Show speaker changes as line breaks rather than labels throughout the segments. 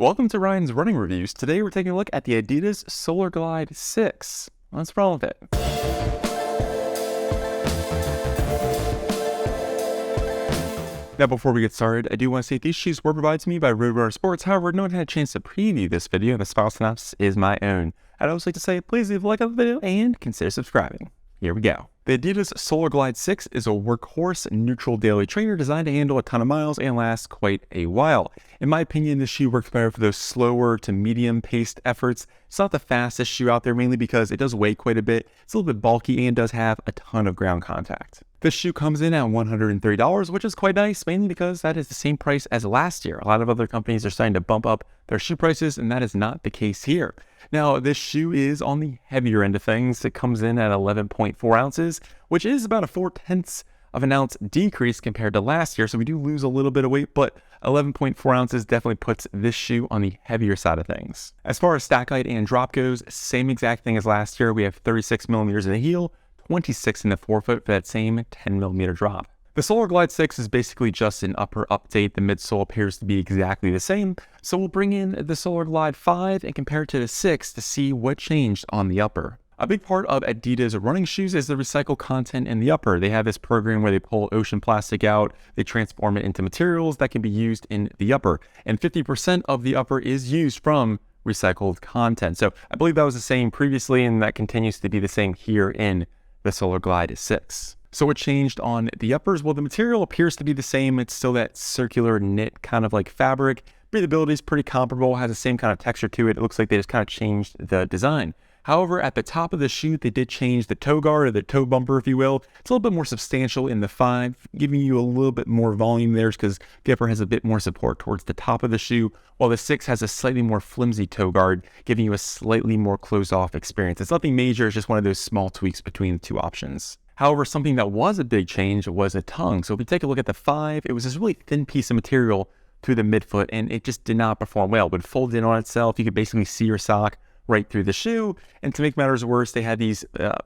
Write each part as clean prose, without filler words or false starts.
Welcome to Ryan's Running Reviews. Today we're taking a look at the Adidas SOLARGLIDE 6. Let's roll with it. Now before we get started, I do want to say these shoes were provided to me by Roadrunner Sports. However, no one had a chance to preview this video, and the file synopsis is my own. I'd also like to say please leave a like on the video and consider subscribing. Here we go. The Adidas SOLARGLIDE 6 is a workhorse neutral daily trainer designed to handle a ton of miles and last quite a while. In my opinion, this shoe works better for those slower to medium paced efforts. It's not the fastest shoe out there, mainly because it does weigh quite a bit. It's a little bit bulky and does have a ton of ground contact. This shoe comes in at $130, which is quite nice, mainly because that is the same price as last year. A lot of other companies are starting to bump up their shoe prices, and that is not the case here. Now, this shoe is on the heavier end of things. It comes in at 11.4 ounces, which is about a 0.4 of an ounce decrease compared to last year. So we do lose a little bit of weight, but 11.4 ounces definitely puts this shoe on the heavier side of things. As far as stack height and drop goes, same exact thing as last year. We have 36 millimeters in the heel, 26 in the forefoot for that same 10 millimeter drop. The SOLARGLIDE 6 is basically just an upper update. The midsole appears to be exactly the same. So we'll bring in the SOLARGLIDE 5 and compare it to the 6 to see what changed on the upper. A big part of Adidas running shoes is the recycled content in the upper. They have this program where they pull ocean plastic out, they transform it into materials that can be used in the upper. And 50% of the upper is used from recycled content. So I believe that was the same previously, and that continues to be the same here in the SOLARGLIDE 6. So what changed on the uppers? Well, the material appears to be the same. It's still that circular knit kind of like fabric. Breathability is pretty comparable, has the same kind of texture to it. It looks like they just kind of changed the design. However, at the top of the shoe, they did change the toe guard, or the toe bumper, if you will. It's a little bit more substantial in the 5, giving you a little bit more volume there because the upper has a bit more support towards the top of the shoe, while the 6 has a slightly more flimsy toe guard, giving you a slightly more closed-off experience. It's nothing major, it's just one of those small tweaks between the two options. However, something that was a big change was the tongue. So if we take a look at the 5, it was this really thin piece of material through the midfoot, and it just did not perform well. It would fold in on itself. You could basically see your sock right through the shoe. And to make matters worse, they had these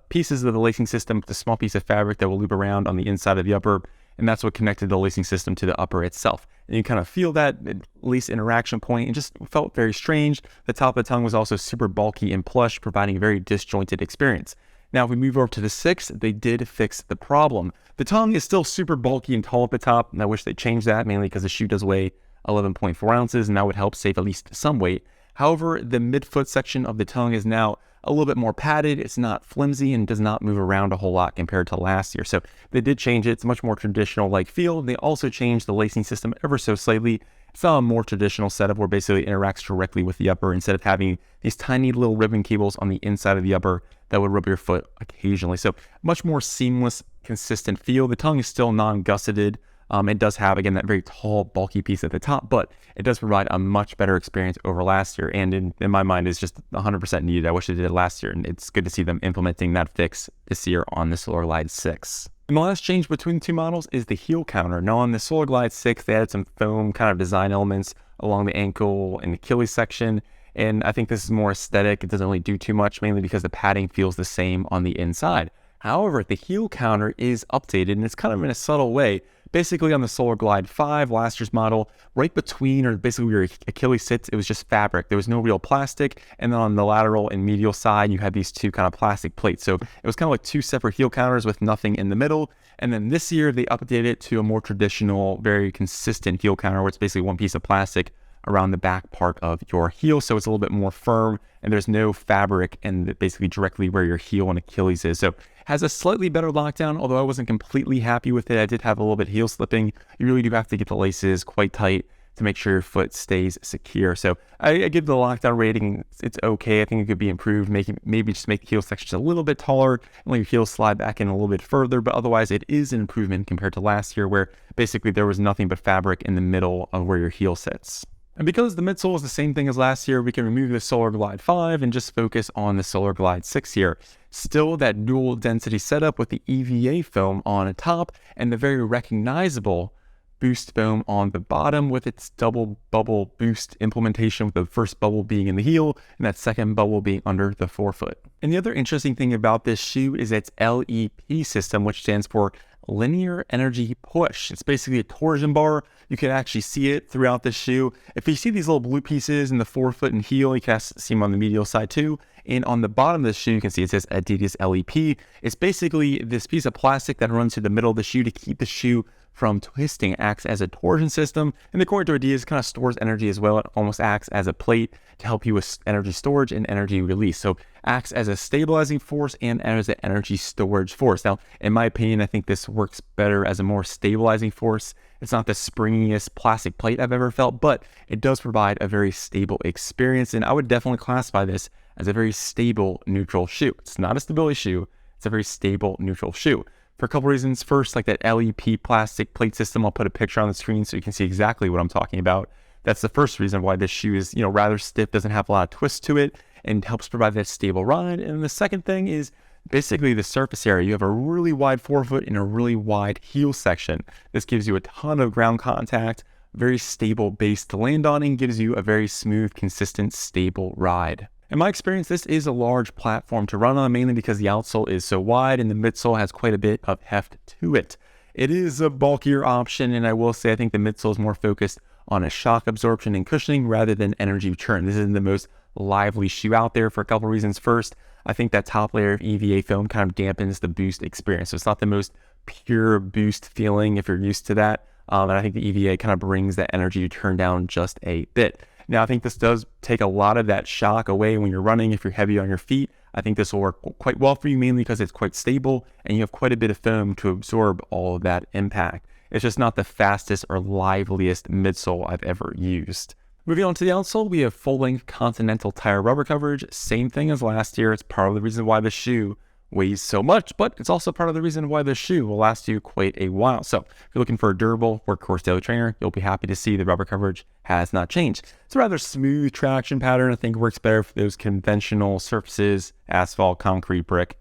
pieces of the lacing system with a small piece of fabric that will loop around on the inside of the upper, and that's what connected the lacing system to the upper itself. And you kind of feel that at least interaction point, and just felt very strange. The top of the tongue was also super bulky and plush, providing a very disjointed experience. Now, if we move over to the 6, they did fix the problem. The tongue is still super bulky and tall at the top, and I wish they changed that, mainly because the shoe does weigh 11.4 ounces, and that would help save at least some weight. However, the midfoot section of the tongue is now a little bit more padded. It's not flimsy and does not move around a whole lot compared to last year. So they did change it. It's a much more traditional-like feel. They also changed the lacing system ever so slightly. It's a more traditional setup where basically it interacts directly with the upper instead of having these tiny little ribbon cables on the inside of the upper that would rub your foot occasionally. So much more seamless, consistent feel. The tongue is still non-gusseted. It does have, again, that very tall, bulky piece at the top, but it does provide a much better experience over last year. And in my mind, is just 100% needed. I wish they did it last year, and it's good to see them implementing that fix this year on the SOLARGLIDE 6. And the last change between the two models is the heel counter. Now on the SOLARGLIDE 6, they added some foam kind of design elements along the ankle and Achilles section. And I think this is more aesthetic. It doesn't really do too much, mainly because the padding feels the same on the inside. However, the heel counter is updated, and it's kind of in a subtle way. Basically on the SOLARGLIDE 5, last year's model, right between, or basically where your Achilles sits, it was just fabric. There was no real plastic. And then on the lateral and medial side, you had these two kind of plastic plates. So it was kind of like two separate heel counters with nothing in the middle. And then this year, they updated it to a more traditional, very consistent heel counter, where it's basically one piece of plastic around the back part of your heel, so it's a little bit more firm, and there's no fabric and basically directly where your heel and Achilles is. So has a slightly better lockdown, although I wasn't completely happy with it. I did have a little bit heel slipping. You really do have to get the laces quite tight to make sure your foot stays secure. So I give the lockdown rating, it's okay. I think it could be improved, maybe just make the heel sections a little bit taller and let your heels slide back in a little bit further, but otherwise it is an improvement compared to last year, where basically there was nothing but fabric in the middle of where your heel sits. And because the midsole is the same thing as last year, we can remove the SOLARGLIDE 5 and just focus on the SOLARGLIDE 6 here. Still that dual density setup with the EVA foam on the top and the very recognizable boost foam on the bottom with its double bubble boost implementation, with the first bubble being in the heel and that second bubble being under the forefoot. And the other interesting thing about this shoe is its L.E.P system, which stands for linear energy push. It's basically a torsion bar. You can actually see it throughout the shoe. If you see these little blue pieces in the forefoot and heel, you can see them on the medial side too. And on the bottom of the shoe, you can see it says Adidas L.E.P. It's basically this piece of plastic that runs through the middle of the shoe to keep the shoe from twisting. It acts as a torsion system, and according to Adidas, it kind of stores energy as well. It almost acts as a plate to help you with energy storage and energy release. So acts as a stabilizing force and as an energy storage force. Now, in my opinion, I think this works better as a more stabilizing force. It's not the springiest plastic plate I've ever felt, but it does provide a very stable experience, and I would definitely classify this as a very stable neutral shoe. It's not a stability shoe, it's a very stable neutral shoe. For a couple reasons. First, like that L.E.P. plastic plate system, I'll put a picture on the screen so you can see exactly what I'm talking about. That's the first reason why this shoe is, rather stiff, doesn't have a lot of twist to it, and helps provide that stable ride. And the second thing is basically the surface area. You have a really wide forefoot and a really wide heel section. This gives you a ton of ground contact, very stable base to land on, and gives you a very smooth, consistent, stable ride. In my experience, this is a large platform to run on, mainly because the outsole is so wide and the midsole has quite a bit of heft to it. It is a bulkier option, and I will say I think the midsole is more focused on a shock absorption and cushioning rather than energy return. This isn't the most lively shoe out there for a couple reasons. First, I think that top layer of EVA foam kind of dampens the boost experience. So it's not the most pure boost feeling if you're used to that. And I think the EVA kind of brings that energy return down just a bit. Now, I think this does take a lot of that shock away when you're running. If you're heavy on your feet, I think this will work quite well for you, mainly because it's quite stable and you have quite a bit of foam to absorb all of that impact. It's just not the fastest or liveliest midsole I've ever used. Moving on to the outsole, we have full-length Continental tire rubber coverage. Same thing as last year. It's part of the reason why the shoe weighs so much, but it's also part of the reason why the shoe will last you quite a while. So if you're looking for a durable workhorse daily trainer, you'll be happy to see the rubber coverage has not changed. It's a rather smooth traction pattern. I think works better for those conventional surfaces, asphalt, concrete, brick,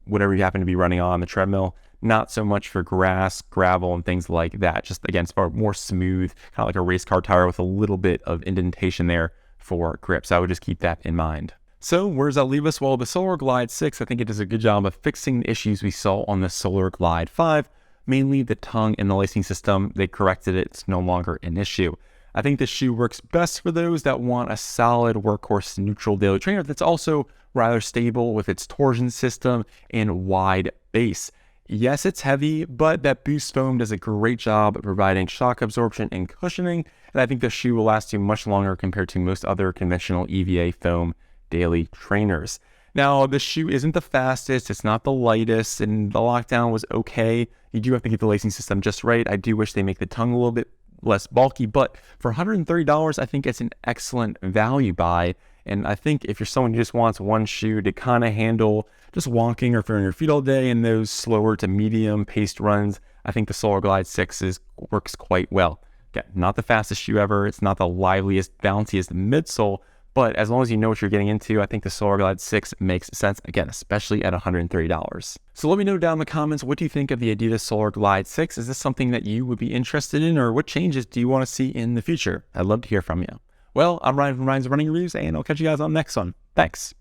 whatever you happen to be running on the treadmill. Not so much for grass, gravel, and things like that. Just again, it's more smooth, kind of like a race car tire with a little bit of indentation there for grip. So I would just keep that in mind. So where does that leave us? Well, the SOLARGLIDE 6, I think it does a good job of fixing the issues we saw on the SOLARGLIDE 5, mainly the tongue and the lacing system. They corrected it. It's no longer an issue. I think this shoe works best for those that want a solid workhorse neutral daily trainer that's also rather stable with its torsion system and wide base. Yes, it's heavy, but that boost foam does a great job of providing shock absorption and cushioning, and I think the shoe will last you much longer compared to most other conventional EVA foam daily trainers. Now, the shoe isn't the fastest, it's not the lightest, and the lockdown was okay. You do have to get the lacing system just right. I do wish they make the tongue a little bit less bulky, but for $130, I think it's an excellent value buy. And I think if you're someone who just wants one shoe to kind of handle just walking or if you're on your feet all day in those slower to medium paced runs, I think the SOLARGLIDE 6 works quite well. Again, not the fastest shoe ever. It's not the liveliest, bounciest midsole, but as long as you know what you're getting into, I think the SOLARGLIDE 6 makes sense, again, especially at $130. So let me know down in the comments, what do you think of the Adidas SOLARGLIDE 6? Is this something that you would be interested in, or what changes do you want to see in the future? I'd love to hear from you. Well, I'm Ryan from Ryan's Running Reviews, and I'll catch you guys on the next one. Thanks.